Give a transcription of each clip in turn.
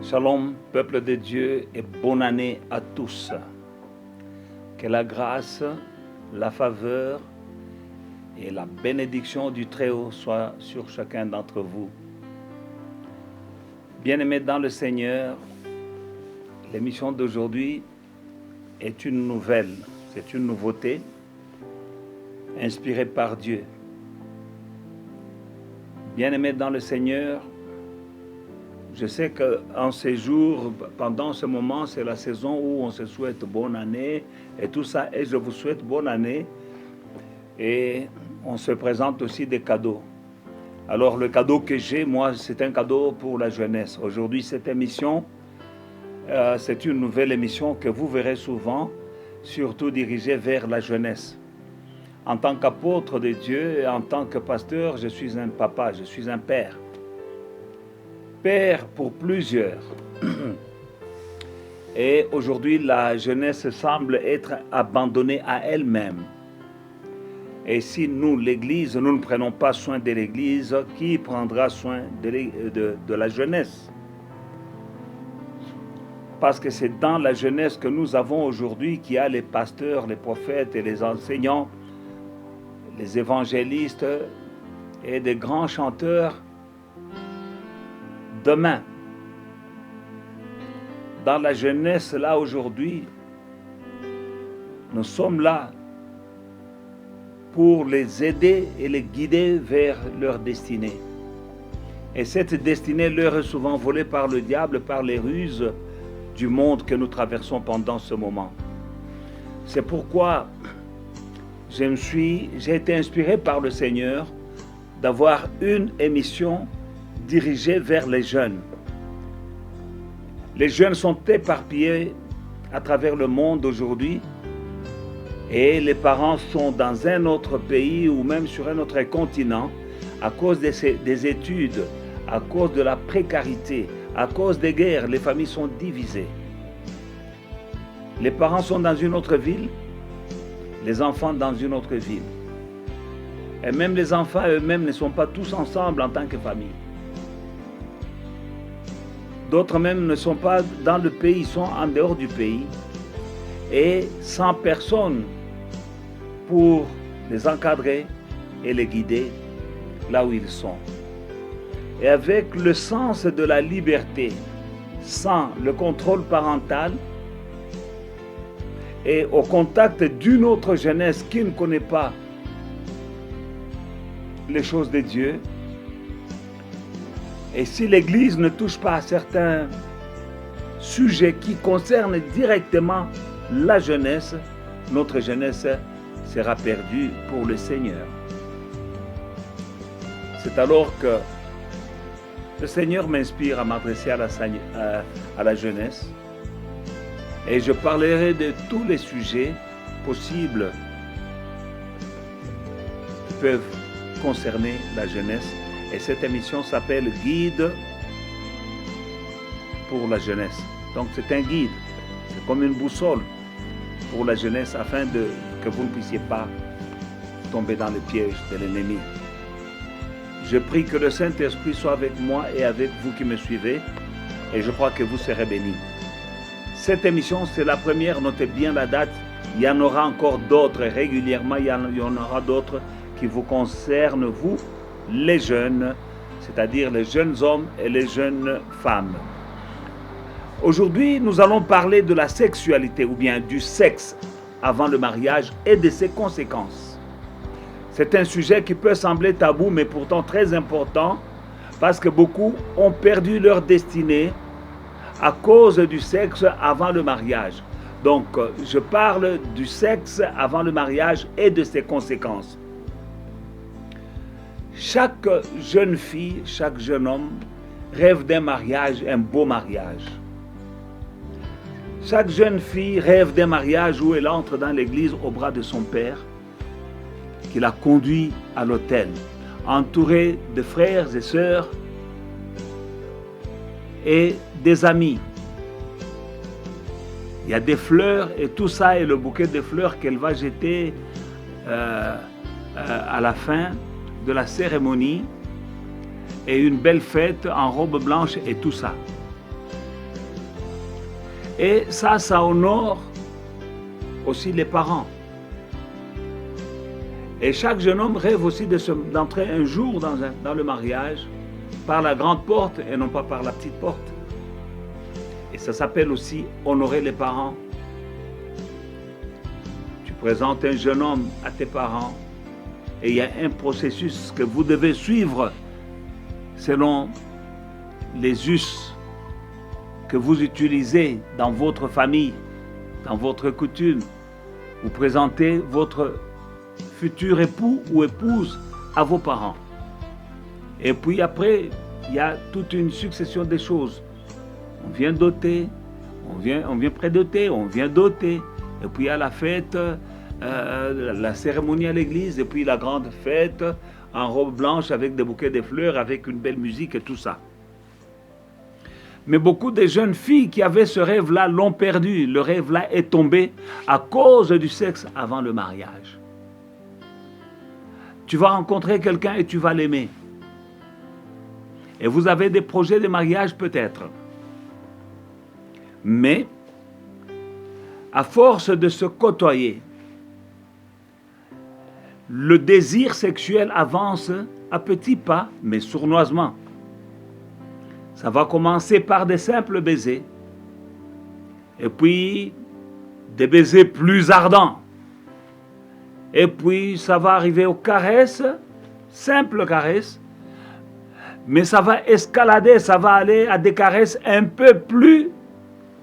Shalom, peuple de Dieu, et bonne année à tous. Que la grâce, la faveur et la bénédiction du Très-Haut soient sur chacun d'entre vous. Bien-aimés dans le Seigneur, l'émission d'aujourd'hui est une nouvelle, c'est une nouveauté inspirée par Dieu. Bien-aimés dans le Seigneur, je sais qu'en ces jours, pendant ce moment, c'est la saison où on se souhaite bonne année et tout ça, et je vous souhaite bonne année. Et on se présente aussi des cadeaux. Alors le cadeau que j'ai, moi, c'est un cadeau pour la jeunesse. Aujourd'hui, cette émission, c'est une nouvelle émission que vous verrez souvent, surtout dirigée vers la jeunesse. En tant qu'apôtre de Dieu et en tant que pasteur, je suis un papa, je suis un père. Père pour plusieurs. Et aujourd'hui, la jeunesse semble être abandonnée à elle-même. Et si nous, l'Église, nous ne prenons pas soin de l'Église, qui prendra soin de la jeunesse? Parce que c'est dans la jeunesse que nous avons aujourd'hui qu'il y a les pasteurs, les prophètes et les enseignants, les évangélistes et des grands chanteurs demain. Dans la jeunesse, là, aujourd'hui, nous sommes là pour les aider et les guider vers leur destinée. Et cette destinée leur est souvent volée par le diable, par les ruses du monde que nous traversons pendant ce moment. C'est pourquoi j'ai été inspiré par le Seigneur d'avoir une émission dirigée vers les jeunes. Les jeunes sont éparpillés à travers le monde aujourd'hui et les parents sont dans un autre pays ou même sur un autre continent à cause des études, à cause de la précarité, à cause des guerres. Les familles sont divisées. Les parents sont dans une autre ville, les enfants dans une autre ville. Et même les enfants eux-mêmes ne sont pas tous ensemble en tant que famille. D'autres même ne sont pas dans le pays, ils sont en dehors du pays. Et sans personne pour les encadrer et les guider là où ils sont. Et avec le sens de la liberté, sans le contrôle parental, et au contact d'une autre jeunesse qui ne connaît pas les choses de Dieu, et si l'Église ne touche pas à certains sujets qui concernent directement la jeunesse, notre jeunesse sera perdue pour le Seigneur. C'est alors que le Seigneur m'inspire à m'adresser à la jeunesse et je parlerai de tous les sujets possibles qui peuvent concerner la jeunesse. Et cette émission s'appelle Guide pour la jeunesse. Donc c'est un guide, c'est comme une boussole pour la jeunesse afin que vous ne puissiez pas tomber dans le piège de l'ennemi. Je prie que le Saint-Esprit soit avec moi et avec vous qui me suivez et je crois que vous serez bénis. Cette émission, c'est la première, notez bien la date. Il y en aura encore d'autres régulièrement, il y en aura d'autres qui vous concernent, vous, les jeunes, c'est-à-dire les jeunes hommes et les jeunes femmes. Aujourd'hui, nous allons parler de la sexualité ou bien du sexe avant le mariage et de ses conséquences. C'est un sujet qui peut sembler tabou, mais pourtant très important parce que beaucoup ont perdu leur destinée à cause du sexe avant le mariage. Donc, je parle du sexe avant le mariage et de ses conséquences. Chaque jeune fille, chaque jeune homme rêve d'un mariage, un beau mariage. Chaque jeune fille rêve d'un mariage où elle entre dans l'église au bras de son père, qui la conduit à l'autel, entourée de frères et sœurs et des amis. Il y a des fleurs et tout ça est le bouquet de fleurs qu'elle va jeter à la fin de la cérémonie et une belle fête en robe blanche et tout ça. Et ça honore aussi les parents. Et chaque jeune homme rêve aussi d'entrer un jour dans le mariage par la grande porte et non pas par la petite porte. Et ça s'appelle aussi honorer les parents. Tu présentes un jeune homme à tes parents et il y a un processus que vous devez suivre selon les us que vous utilisez dans votre famille, dans votre coutume. Vous présentez votre futur époux ou épouse à vos parents. Et puis après, il y a toute une succession de choses. On vient doter, on vient prédoter, on vient doter. Et puis il y a la fête, la cérémonie à l'église, et puis la grande fête en robe blanche avec des bouquets de fleurs, avec une belle musique et tout ça. Mais beaucoup de jeunes filles qui avaient ce rêve-là l'ont perdu. Le rêve-là est tombé à cause du sexe avant le mariage. Tu vas rencontrer quelqu'un et tu vas l'aimer. Et vous avez des projets de mariage peut-être. Mais, à force de se côtoyer, le désir sexuel avance à petits pas, mais sournoisement. Ça va commencer par des simples baisers. Et puis, des baisers plus ardents. Et puis, ça va arriver aux caresses, simples caresses. Mais ça va escalader, ça va aller à des caresses un peu plus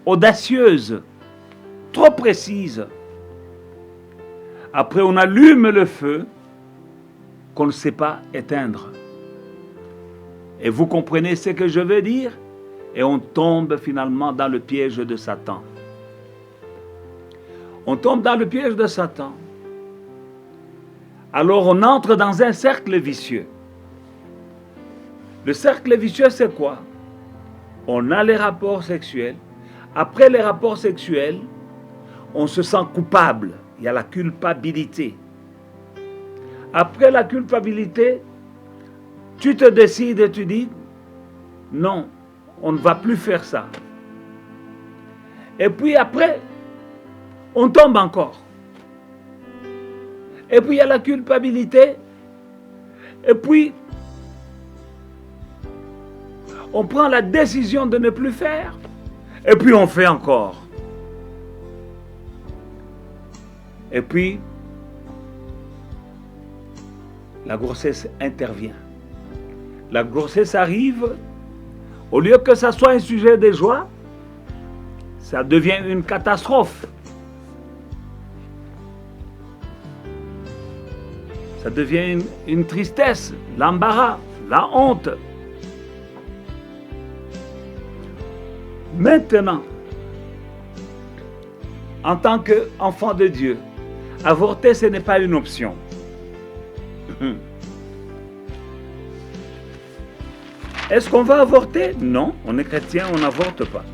audacieuses, trop précises. Après, on allume le feu qu'on ne sait pas éteindre. Et vous comprenez ce que je veux dire? Et on tombe finalement dans le piège de Satan. On tombe dans le piège de Satan. Alors on entre dans un cercle vicieux. Le cercle vicieux, c'est quoi? On a les rapports sexuels. Après les rapports sexuels, on se sent coupable. Il y a la culpabilité. Après la culpabilité, tu te décides et tu dis, non, on ne va plus faire ça. Et puis après, on tombe encore. Et puis il y a la culpabilité. Et puis, on prend la décision de ne plus faire. Et puis on fait encore. Et puis, la grossesse intervient. La grossesse arrive, au lieu que ça soit un sujet de joie, ça devient une catastrophe. Ça devient une tristesse, l'embarras, la honte. Maintenant, en tant qu'enfant de Dieu, avorter, ce n'est pas une option. Est-ce qu'on va avorter? Non, on est chrétien, on n'avorte pas.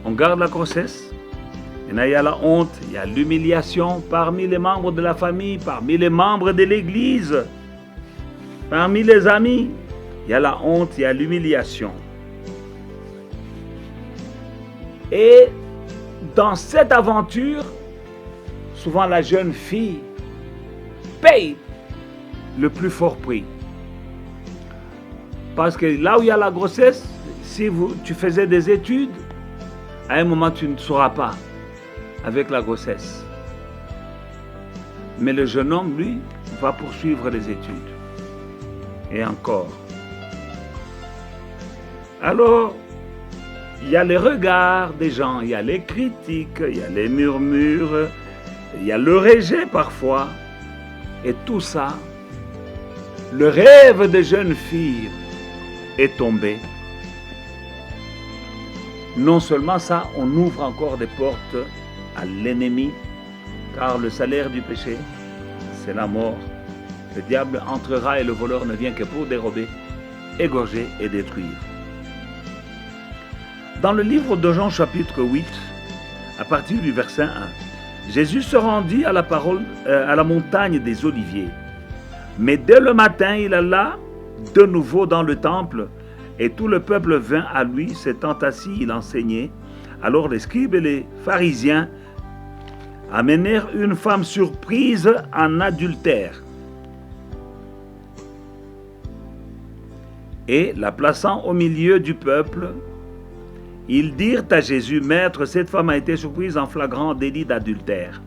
On garde la grossesse. Il y a la honte, il y a l'humiliation parmi les membres de la famille, parmi les membres de l'église, parmi les amis. Il y a la honte, il y a l'humiliation. Et dans cette aventure, souvent la jeune fille paye le plus fort prix. Parce que là où il y a la grossesse, si tu faisais des études, à un moment tu ne sauras pas avec la grossesse. Mais le jeune homme, lui, va poursuivre les études. Et encore. Alors, il y a les regards des gens, il y a les critiques, il y a les murmures, il y a le rejet parfois. Et tout ça, le rêve des jeunes filles est tombé. Non seulement ça, on ouvre encore des portes à l'ennemi, car le salaire du péché, c'est la mort. Le diable entrera et le voleur ne vient que pour dérober, égorger et détruire. Dans le livre de Jean chapitre 8, à partir du verset 1, Jésus se rendit à la montagne des Oliviers. Mais dès le matin, il alla de nouveau dans le temple, et tout le peuple vint à lui, s'étant assis, il enseignait. Alors les scribes et les pharisiens amenèrent une femme surprise en adultère et la plaçant au milieu du peuple, ils dirent à Jésus, « Maître, cette femme a été surprise en flagrant délit d'adultère.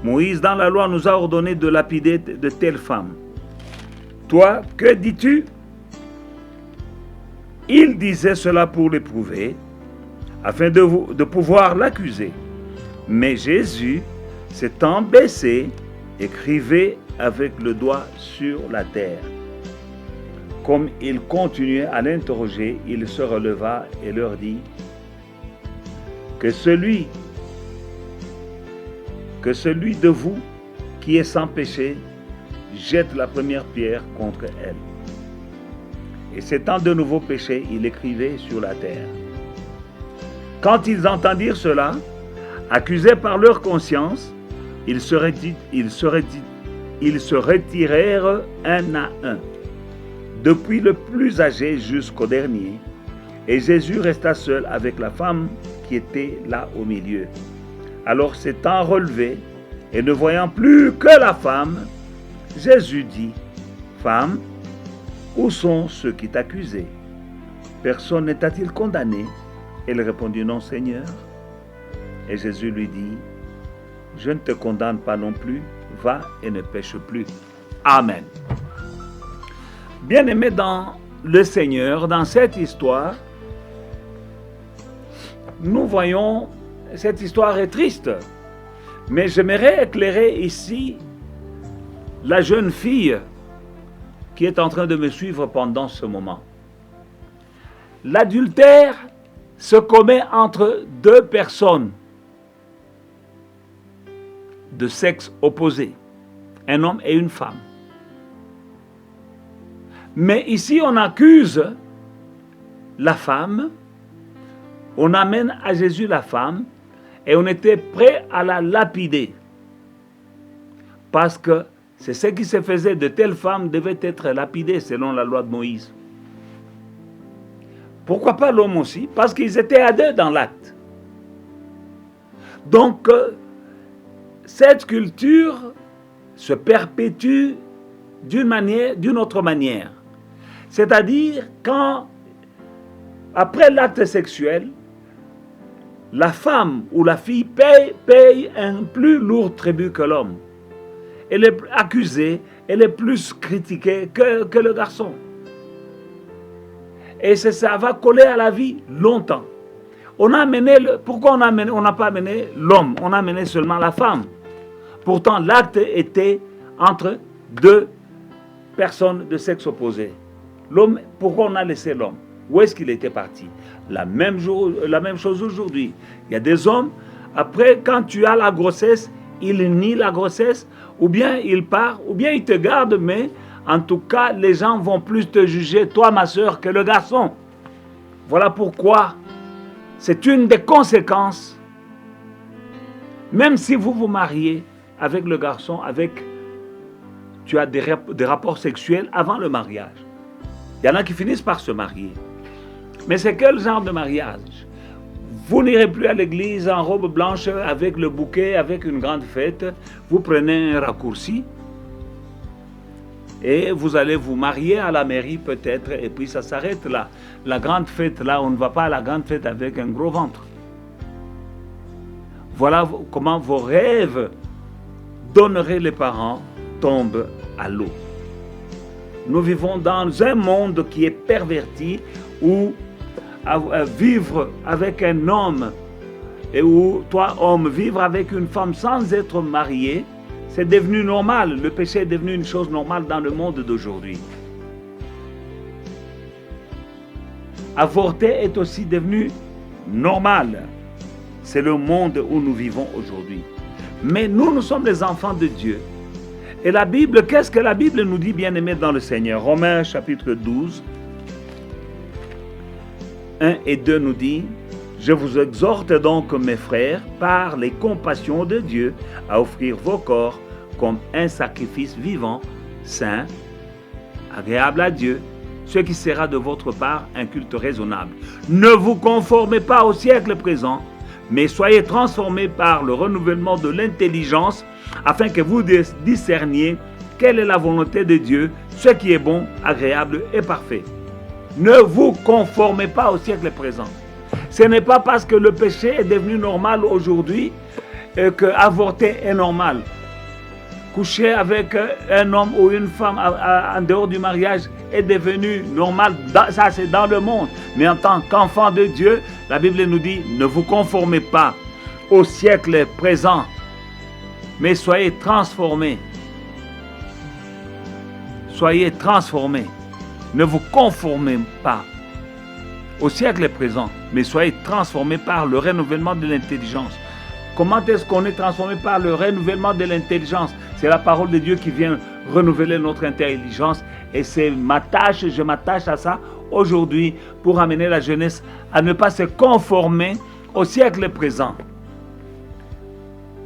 Moïse, dans la loi, nous a ordonné de lapider de telles femmes. Toi, que dis-tu » Il disait cela pour l'éprouver, afin de pouvoir l'accuser. Mais Jésus, s'étant baissé, écrivait avec le doigt sur la terre. Comme il continuait à l'interroger, il se releva et leur dit, que celui de vous qui est sans péché jette la première pierre contre elle. Et s'étant de nouveau péché, il écrivait sur la terre. Quand ils entendirent cela, accusés par leur conscience, ils se retirèrent un à un, depuis le plus âgé jusqu'au dernier, et Jésus resta seul avec la femme qui était là au milieu. Alors s'étant relevé, et ne voyant plus que la femme, Jésus dit, « Femme, où sont ceux qui t'accusaient? Personne ne t'a-t-il condamné ?» Elle répondit, « Non, Seigneur. » Et Jésus lui dit, « Je ne te condamne pas non plus, va et ne pêche plus. » Amen. Bien-aimés dans le Seigneur, dans cette histoire, nous voyons, cette histoire est triste, mais j'aimerais éclairer ici la jeune fille qui est en train de me suivre pendant ce moment. L'adultère se commet entre deux personnes de sexe opposé, un homme et une femme. Mais ici, on accuse la femme, on amène à Jésus la femme, et on était prêt à la lapider. Parce que c'est ce qui se faisait, de telles femmes devaient être lapidées selon la loi de Moïse. Pourquoi pas l'homme aussi? Parce qu'ils étaient à deux dans l'acte. Donc, cette culture se perpétue d'une autre manière. C'est-à-dire, après l'acte sexuel, la femme ou la fille paye un plus lourd tribut que l'homme. Elle est accusée, elle est plus critiquée que le garçon. Et ça va coller à la vie longtemps. Pourquoi on n'a pas amené l'homme? On a amené seulement la femme. Pourtant, l'acte était entre deux personnes de sexe opposé. L'homme, pourquoi on a laissé l'homme? Où est-ce qu'il était parti? La même chose aujourd'hui. Il y a des hommes, après, quand tu as la grossesse, ils nient la grossesse, ou bien il part, ou bien il te garde, mais en tout cas, les gens vont plus te juger, toi ma soeur, que le garçon. Voilà pourquoi c'est une des conséquences. Même si vous vous mariez avec le garçon, tu as des rapports sexuels avant le mariage. Il y en a qui finissent par se marier. Mais c'est quel genre de mariage? Vous n'irez plus à l'église en robe blanche avec le bouquet, avec une grande fête. Vous prenez un raccourci et vous allez vous marier à la mairie peut-être, et puis ça s'arrête là. La grande fête là, on ne va pas à la grande fête avec un gros ventre. Voilà comment vos rêves d'honorer les parents tombent à l'eau. Nous vivons dans un monde qui est perverti, où vivre avec un homme, et où toi, homme, vivre avec une femme sans être marié, c'est devenu normal. Le péché est devenu une chose normale dans le monde d'aujourd'hui. Avorter est aussi devenu normal. C'est le monde où nous vivons aujourd'hui. Mais nous sommes les enfants de Dieu. Et la Bible, qu'est-ce que la Bible nous dit, bien-aimés dans le Seigneur? Romains chapitre 12, 1 et 2 nous dit, « Je vous exhorte donc, mes frères, par les compassions de Dieu, à offrir vos corps comme un sacrifice vivant, saint, agréable à Dieu, ce qui sera de votre part un culte raisonnable. Ne vous conformez pas au siècle présent, mais soyez transformés par le renouvellement de l'intelligence, afin que vous discerniez quelle est la volonté de Dieu, ce qui est bon, agréable et parfait. Ne vous conformez pas au siècle présent. Ce n'est pas parce que le péché est devenu normal aujourd'hui que avorter est normal. Coucher avec un homme ou une femme en dehors du mariage est devenu normal. Ça, c'est dans le monde. Mais en tant qu'enfant de Dieu, la Bible nous dit, ne vous conformez pas au siècle présent, mais soyez transformés. Soyez transformés. Ne vous conformez pas au siècle présent, mais soyez transformés par le renouvellement de l'intelligence. Comment est-ce qu'on est transformé par le renouvellement de l'intelligence? C'est la parole de Dieu qui vient renouveler notre intelligence. Et c'est ma tâche, je m'attache à ça aujourd'hui pour amener la jeunesse à ne pas se conformer au siècle présent.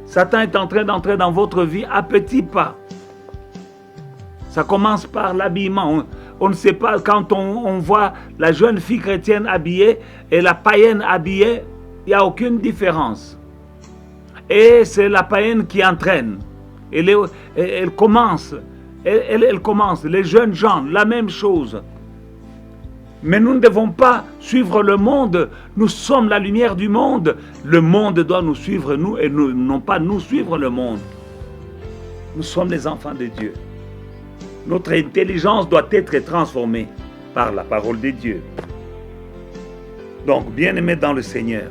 Satan est en train d'entrer dans votre vie à petits pas. Ça commence par l'habillement. On ne sait pas, quand on voit la jeune fille chrétienne habillée et la païenne habillée, il n'y a aucune différence. Et c'est la païenne qui entraîne. Elle commence. Elle commence. Les jeunes gens, la même chose. Mais nous ne devons pas suivre le monde. Nous sommes la lumière du monde. Le monde doit nous suivre, nous, et nous, non pas nous suivre le monde. Nous sommes les enfants de Dieu. Notre intelligence doit être transformée par la parole de Dieu. Donc, bien-aimés dans le Seigneur,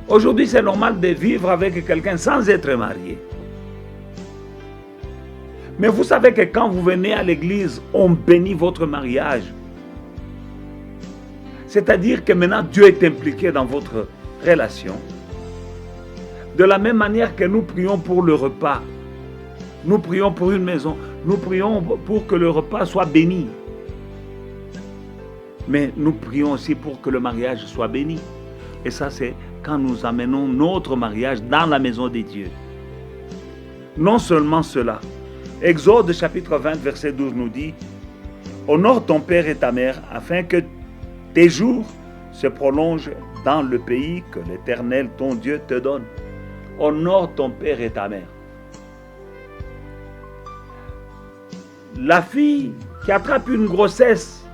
aujourd'hui, c'est normal de vivre avec quelqu'un sans être marié. Mais vous savez que quand vous venez à l'église, on bénit votre mariage. C'est-à-dire que maintenant, Dieu est impliqué dans votre relation. De la même manière que nous prions pour le repas, nous prions pour une maison, nous prions pour que le repas soit béni. Mais nous prions aussi pour que le mariage soit béni. Et ça, c'est quand nous amenons notre mariage dans la maison de Dieu. Non seulement cela. Exode chapitre 20, verset 12 nous dit « Honore ton père et ta mère, afin que tes jours se prolongent dans le pays que l'Éternel, ton Dieu, te donne. » Honore ton père et ta mère. La fille qui attrape une grossesse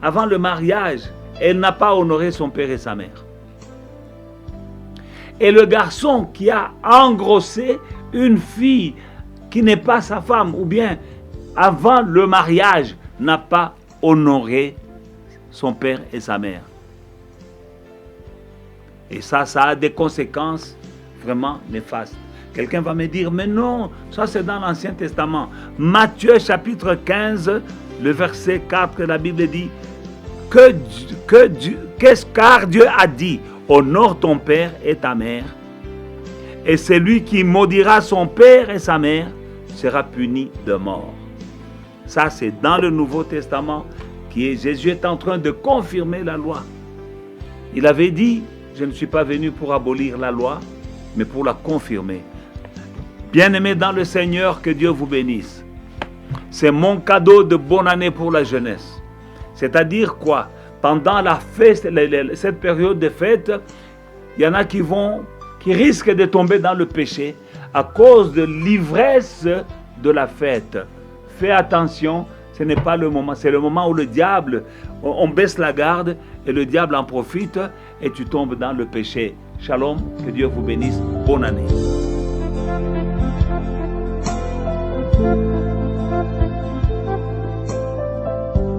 avant le mariage, elle n'a pas honoré son père et sa mère. Et le garçon qui a engrossé une fille qui n'est pas sa femme, ou bien avant le mariage, n'a pas honoré son père et sa mère. Et ça a des conséquences vraiment néfastes. Quelqu'un va me dire, mais non, ça c'est dans l'Ancien Testament. Matthieu chapitre 15, le verset 4, la Bible dit, car Dieu a dit, honore ton père et ta mère, et celui qui maudira son père et sa mère sera puni de mort. Ça c'est dans le Nouveau Testament, Jésus est en train de confirmer la loi. Il avait dit, je ne suis pas venu pour abolir la loi, mais pour la confirmer. Bien-aimés dans le Seigneur, que Dieu vous bénisse. C'est mon cadeau de bonne année pour la jeunesse. C'est-à-dire quoi? Pendant la fête, cette période de fête, il y en a qui risquent de tomber dans le péché à cause de l'ivresse de la fête. Fais attention, ce n'est pas le moment. C'est le moment où le diable, on baisse la garde et le diable en profite et tu tombes dans le péché. Shalom, que Dieu vous bénisse. Bonne année.